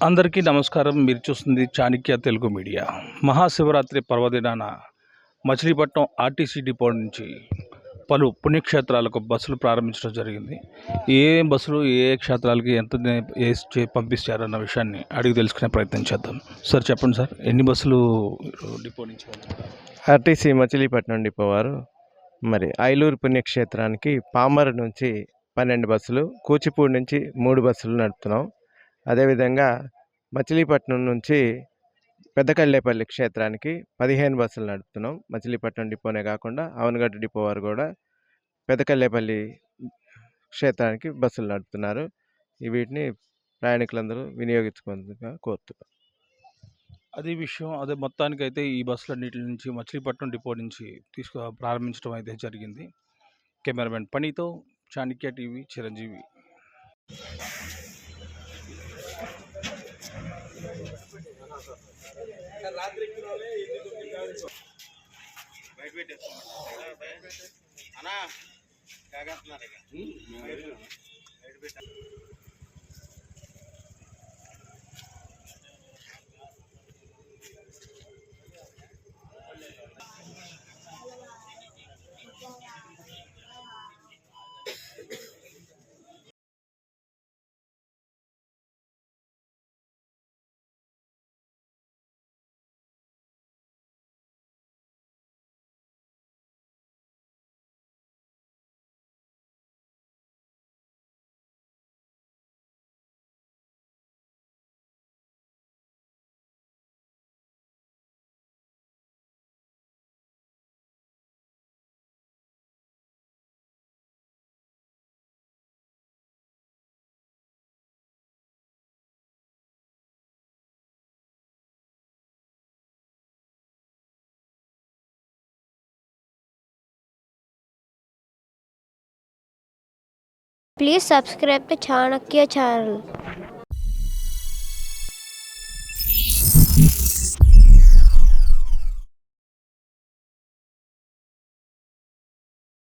అందరికీ నమస్కారం. మీరు చూస్తుంది చాణక్య తెలుగు మీడియా. మహాశివరాత్రి పర్వదినాన మచిలీపట్నం ఆర్టీసీ డిపో నుంచి పలు పుణ్యక్షేత్రాలకు బస్సులు ప్రారంభించడం జరిగింది. ఏ బస్సులు ఏ క్షేత్రాలకి ఎంత వేసి పంపిస్తారన్న విషయాన్ని అడిగి తెలుసుకునే ప్రయత్నం చేద్దాం. సార్ చెప్పండి సార్, ఎన్ని బస్సులు డిపో నుంచి? ఆర్టీసీ మచిలీపట్నం డిపో వారు మరి ఐలూరు పుణ్యక్షేత్రానికి పామర్ నుంచి 12 బస్సులు, కూచిపూడి నుంచి 3 బస్సులు నడుపుతున్నాం. అదేవిధంగా మచిలీపట్నం నుంచి పెద్దకల్లేపల్లి క్షేత్రానికి 15 బస్సులు నడుపుతున్నాం. మచిలీపట్నం డిపోనే కాకుండా అవనగడ్డ డిపో వారు కూడా పెద్దకల్లేపల్లి క్షేత్రానికి బస్సులు నడుపుతున్నారు. వీటిని ప్రయాణికులందరూ వినియోగించుకోవాలని కోరుతున్నాం. అదే మొత్తానికైతే ఈ బస్సులన్నిటి నుంచి మచిలీపట్నం డిపో నుంచి ప్రారంభించడం అయితే జరిగింది. కెమెరామెన్ పనితో Chanakya TV Chiranjeevi. Please subscribe to Chanakya channel.